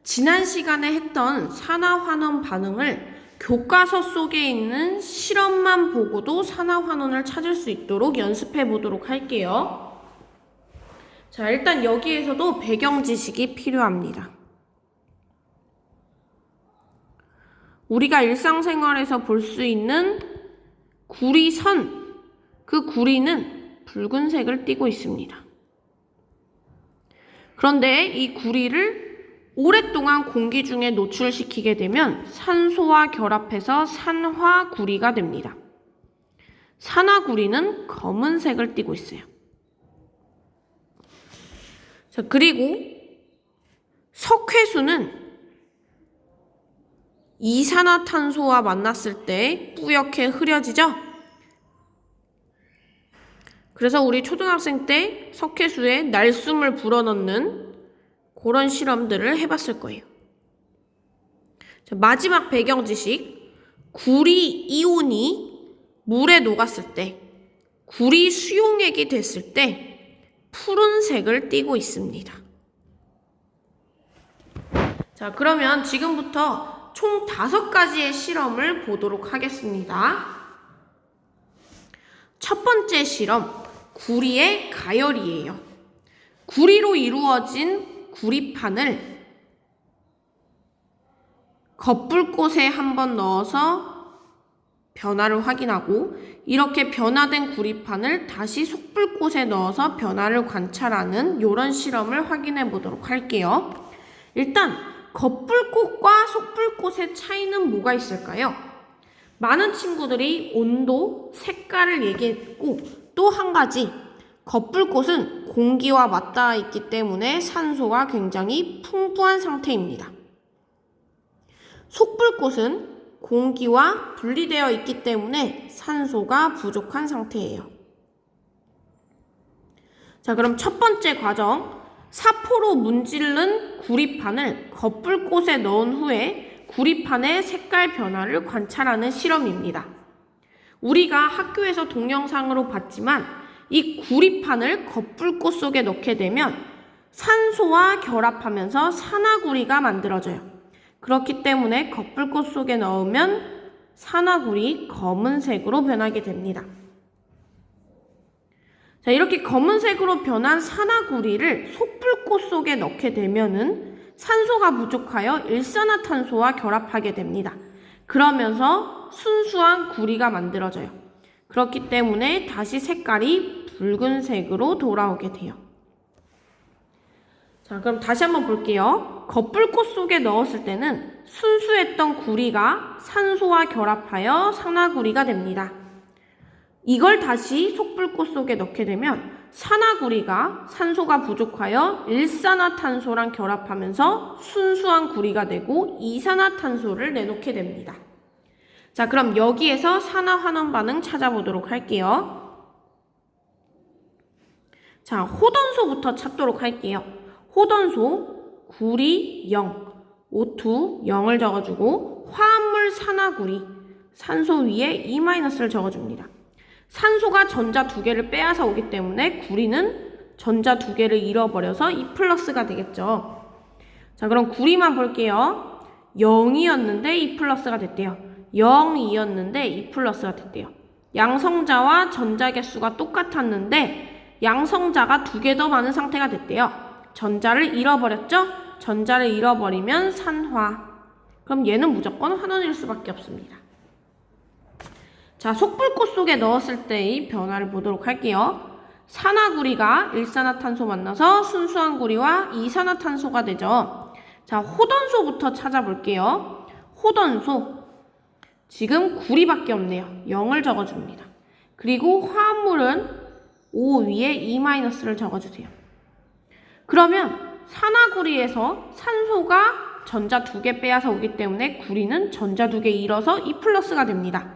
지난 시간에 했던 산화환원 반응을 교과서 속에 있는 실험만 보고도 산화환원을 찾을 수 있도록 연습해 보도록 할게요. 자, 일단 여기에서도 배경 지식이 필요합니다. 우리가 일상생활에서 볼 수 있는 구리선, 그 구리는 붉은색을 띠고 있습니다. 그런데 이 구리를 오랫동안 공기 중에 노출시키게 되면 산소와 결합해서 산화구리가 됩니다. 산화구리는 검은색을 띠고 있어요. 자, 그리고 석회수는 이산화탄소와 만났을 때 뿌옇게 흐려지죠? 그래서 우리 초등학생 때 석회수에 날숨을 불어넣는 그런 실험들을 해봤을 거예요. 자, 마지막 배경 지식. 구리 이온이 물에 녹았을 때, 구리 수용액이 됐을 때 푸른색을 띠고 있습니다. 자, 그러면 지금부터 총 5가지의 실험을 보도록 하겠습니다. 첫 번째 실험, 구리의 가열이에요. 구리로 이루어진 구리판을 겉불꽃에 한번 넣어서 변화를 확인하고, 이렇게 변화된 구리판을 다시 속불꽃에 넣어서 변화를 관찰하는 이런 실험을 확인해 보도록 할게요. 일단 겉불꽃과 속불꽃의 차이는 뭐가 있을까요? 많은 친구들이 온도, 색깔을 얘기했고, 또 한 가지, 겉불꽃은 공기와 맞닿아 있기 때문에 산소가 굉장히 풍부한 상태입니다. 속불꽃은 공기와 분리되어 있기 때문에 산소가 부족한 상태예요. 자, 그럼 첫 번째 과정, 사포로 문질른 구리판을 겉불꽃에 넣은 후에 구리판의 색깔 변화를 관찰하는 실험입니다. 우리가 학교에서 동영상으로 봤지만 이 구리판을 겉불꽃 속에 넣게 되면 산소와 결합하면서 산화구리가 만들어져요. 그렇기 때문에 겉불꽃 속에 넣으면 산화구리 검은색으로 변하게 됩니다. 자, 이렇게 검은색으로 변한 산화구리를 속불꽃 속에 넣게 되면은 산소가 부족하여 일산화탄소와 결합하게 됩니다. 그러면서 순수한 구리가 만들어져요. 그렇기 때문에 다시 색깔이 붉은색으로 돌아오게 돼요. 자, 그럼 다시 한번 볼게요. 겉불꽃 속에 넣었을 때는 순수했던 구리가 산소와 결합하여 산화구리가 됩니다. 이걸 다시 속불꽃 속에 넣게 되면 산화구리가 산소가 부족하여 일산화탄소랑 결합하면서 순수한 구리가 되고 이산화탄소를 내놓게 됩니다. 자, 그럼 여기에서 산화환원 반응 찾아보도록 할게요. 자, 호던소부터 찾도록 할게요. 호던소, 구리 0, O2 0을 적어주고, 화합물 산화구리, 산소 위에 E-를 적어줍니다. 산소가 전자 2개를 빼앗아 오기 때문에 구리는 전자 2개를 잃어버려서 E+가 되겠죠. 자, 그럼 구리만 볼게요. 0이었는데 E+가 됐대요. 0이었는데 E+가 됐대요. 양성자와 전자 개수가 똑같았는데 양성자가 2개 더 많은 상태가 됐대요. 전자를 잃어버렸죠? 전자를 잃어버리면 산화. 그럼 얘는 무조건 환원일 수밖에 없습니다. 자, 속불꽃 속에 넣었을 때의 변화를 보도록 할게요. 산화구리가 일산화탄소 만나서 순수한 구리와 이산화탄소가 되죠. 자, 호던소부터 찾아볼게요. 호던소. 지금 구리밖에 없네요. 0을 적어줍니다. 그리고 화합물은 O 위에 E-를 적어주세요. 그러면 산화구리에서 산소가 전자 2개 빼앗아 오기 때문에 구리는 전자 2개 잃어서 E+가 됩니다.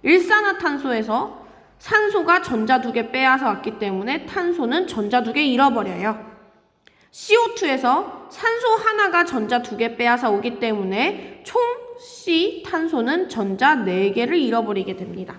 일산화탄소에서 산소가 전자 2개 빼앗아 왔기 때문에 탄소는 전자 2개 잃어버려요. CO2에서 산소 하나가 전자 2개 빼앗아 오기 때문에 총 C 탄소는 전자 4개를 잃어버리게 됩니다.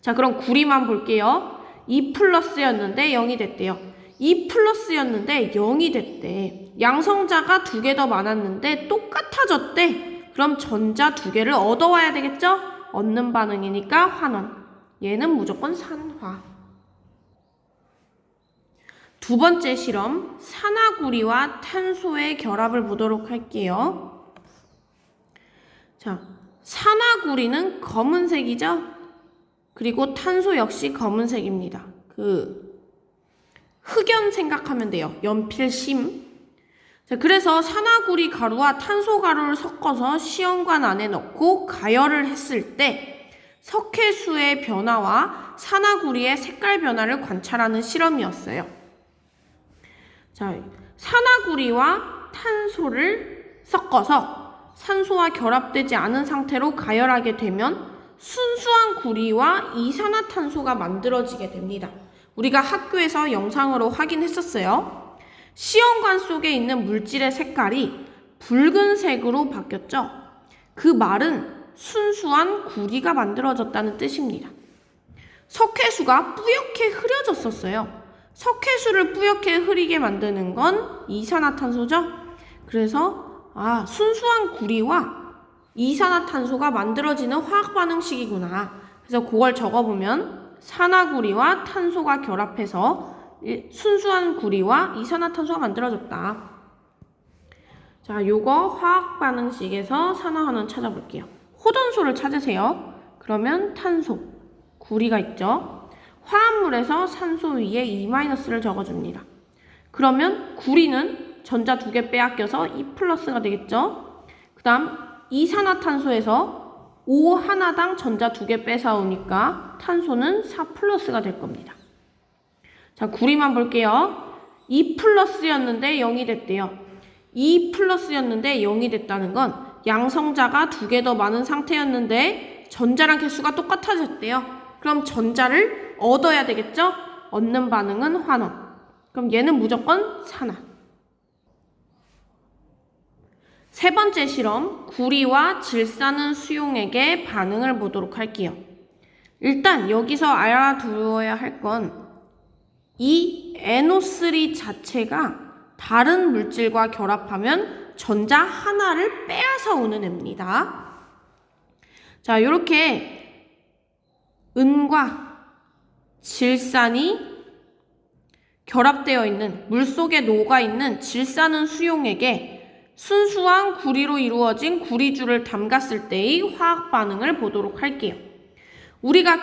자, 그럼 구리만 볼게요. E+였는데 0이 됐대요. 2+였는데 0이 됐대. 양성자가 2개 더 많았는데 똑같아졌대. 그럼 전자 2개를 얻어와야 되겠죠? 얻는 반응이니까 환원. 얘는 무조건 산화. 두 번째 실험, 산화구리와 탄소의 결합을 보도록 할게요. 자, 산화구리는 검은색이죠? 그리고 탄소 역시 검은색입니다. 흑연 생각하면 돼요. 연필심. 자, 그래서 산화구리 가루와 탄소 가루를 섞어서 시험관 안에 넣고 가열을 했을 때 석회수의 변화와 산화구리의 색깔 변화를 관찰하는 실험이었어요. 자, 산화구리와 탄소를 섞어서 산소와 결합되지 않은 상태로 가열하게 되면 순수한 구리와 이산화탄소가 만들어지게 됩니다. 우리가 학교에서 영상으로 확인했었어요. 시험관 속에 있는 물질의 색깔이 붉은색으로 바뀌었죠. 그 말은 순수한 구리가 만들어졌다는 뜻입니다. 석회수가 뿌옇게 흐려졌었어요. 석회수를 뿌옇게 흐리게 만드는 건 이산화탄소죠. 그래서 순수한 구리와 이산화탄소가 만들어지는 화학 반응식이구나. 그래서 그걸 적어보면 산화구리와 탄소가 결합해서 순수한 구리와 이산화탄소가 만들어졌다. 자, 요거 화학 반응식에서 산화환원 찾아볼게요. 호던소를 찾으세요. 그러면 탄소, 구리가 있죠. 화합물에서 산소 위에 E-를 적어줍니다. 그러면 구리는 전자 2개 빼앗겨서 E+가 되겠죠. 그 다음 이산화탄소에서 O 하나당 전자 2개 뺏어오니까 탄소는 4+가 될 겁니다. 자, 구리만 볼게요. 2+였는데 0이 됐대요. 2+였는데 0이 됐다는 건 양성자가 2개 더 많은 상태였는데 전자랑 개수가 똑같아졌대요. 그럼 전자를 얻어야 되겠죠? 얻는 반응은 환원. 그럼 얘는 무조건 산화. 세 번째 실험, 구리와 질산은 수용액의 반응을 보도록 할게요. 일단 여기서 알아두어야 할 건 이 NO3 자체가 다른 물질과 결합하면 전자 하나를 빼앗아 오는 애입니다. 자, 이렇게 은과 질산이 결합되어 있는 물속에 녹아있는 질산은 수용액에 순수한 구리로 이루어진 구리줄을 담갔을 때의 화학 반응을 보도록 할게요. 우리가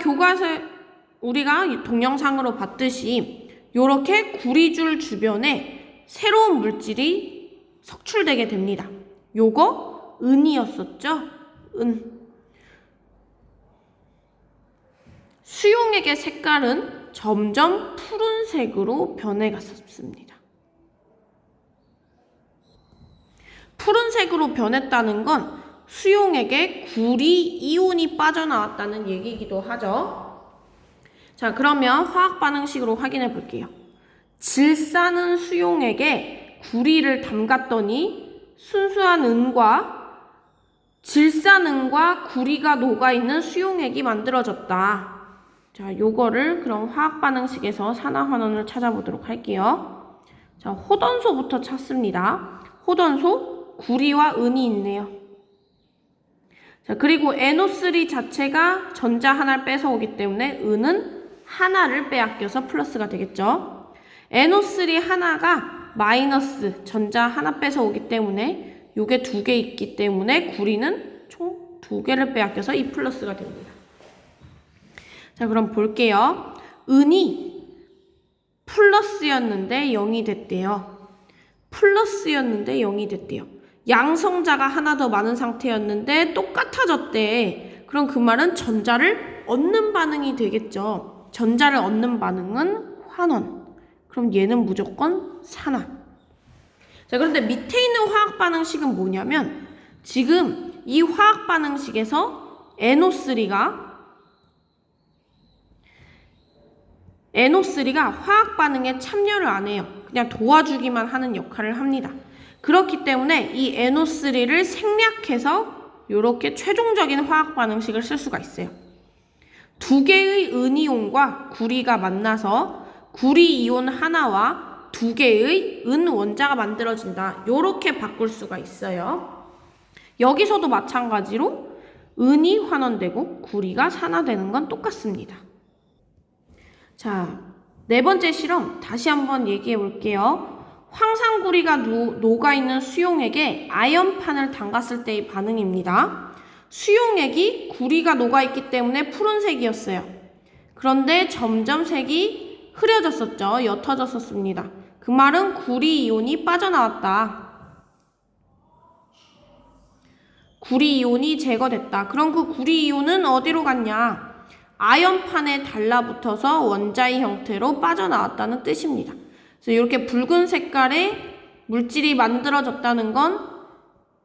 동영상으로 봤듯이 이렇게 구리줄 주변에 새로운 물질이 석출되게 됩니다. 요거 은이었었죠? 은. 수용액의 색깔은 점점 푸른색으로 변해갔습니다. 푸른색으로 변했다는 건 수용액에 구리 이온이 빠져나왔다는 얘기이기도 하죠. 자, 그러면 화학 반응식으로 확인해 볼게요. 질산은 수용액에 구리를 담갔더니 순수한 은과 질산은과 구리가 녹아있는 수용액이 만들어졌다. 자, 요거를 그럼 화학 반응식에서 산화환원을 찾아보도록 할게요. 자, 호던소부터 찾습니다. 호던소, 구리와 은이 있네요. 자, 그리고 NO3 자체가 전자 하나를 뺏어오기 때문에 은은 하나를 빼앗겨서 플러스가 되겠죠. NO3 하나가 마이너스 전자 하나 뺏어오기 때문에 요게 2개 있기 때문에 구리는 총 2개를 빼앗겨서 E+가 됩니다. 자, 그럼 볼게요. 은이 플러스였는데 0이 됐대요. 플러스였는데 0이 됐대요. 양성자가 하나 더 많은 상태였는데 똑같아졌대. 그럼 그 말은 전자를 얻는 반응이 되겠죠. 전자를 얻는 반응은 환원. 그럼 얘는 무조건 산화. 자, 그런데 밑에 있는 화학 반응식은 뭐냐면 지금 이 화학 반응식에서 NO3가 화학 반응에 참여를 안 해요. 그냥 도와주기만 하는 역할을 합니다. 그렇기 때문에 이 NO3를 생략해서 이렇게 최종적인 화학 반응식을 쓸 수가 있어요. 2개의 은이온과 구리가 만나서 구리 이온 하나와 두 개의 은 원자가 만들어진다. 요렇게 바꿀 수가 있어요. 여기서도 마찬가지로 은이 환원되고 구리가 산화되는 건 똑같습니다. 자, 네 번째 실험 다시 한번 얘기해 볼게요. 황산구리가 녹아있는 수용액에 아연판을 담갔을 때의 반응입니다. 수용액이 구리가 녹아있기 때문에 푸른색이었어요. 그런데 점점 색이 흐려졌었죠. 옅어졌었습니다. 그 말은 구리 이온이 빠져나왔다. 구리 이온이 제거됐다. 그럼 그 구리 이온은 어디로 갔냐? 아연판에 달라붙어서 원자의 형태로 빠져나왔다는 뜻입니다. 그래서 이렇게 붉은 색깔의 물질이 만들어졌다는 건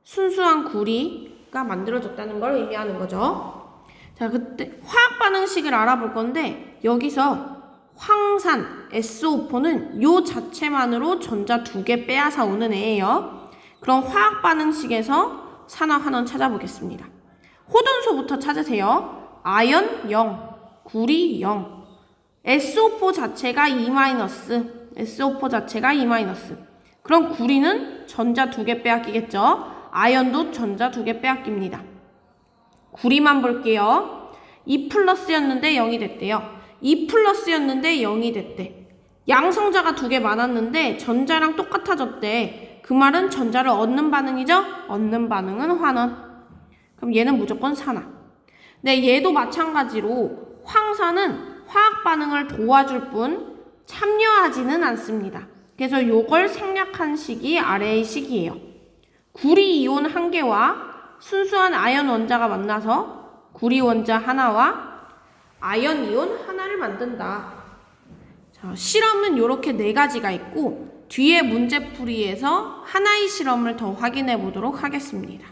순수한 구리가 만들어졌다는 걸 의미하는 거죠. 자, 그때 화학 반응식을 알아볼 건데 여기서 황산 SO4는 요 자체만으로 전자 2개 빼앗아 오는 애예요. 그럼 화학 반응식에서 산화 환원 찾아보겠습니다. 호돈소부터 찾으세요. 아연 0, 구리 0, SO4 자체가 E-, SO4 자체가 E-. 그럼 구리는 전자 2개 빼앗기겠죠? 아연도 전자 2개 빼앗깁니다. 구리만 볼게요. 2+였는데 0이 됐대요. 2+였는데 0이 됐대. 양성자가 2개 많았는데 전자랑 똑같아졌대. 그 말은 전자를 얻는 반응이죠? 얻는 반응은 환원. 그럼 얘는 무조건 산화. 네, 얘도 마찬가지로 황산은 화학 반응을 도와줄 뿐 참여하지는 않습니다. 그래서 요걸 생략한 식이 아래의 식이에요. 구리 이온 1개와 순수한 아연 원자가 만나서 구리 원자 하나와 아연 이온 하나를 만든다. 자, 실험은 이렇게 4가지가 있고 뒤에 문제풀이에서 하나의 실험을 더 확인해 보도록 하겠습니다.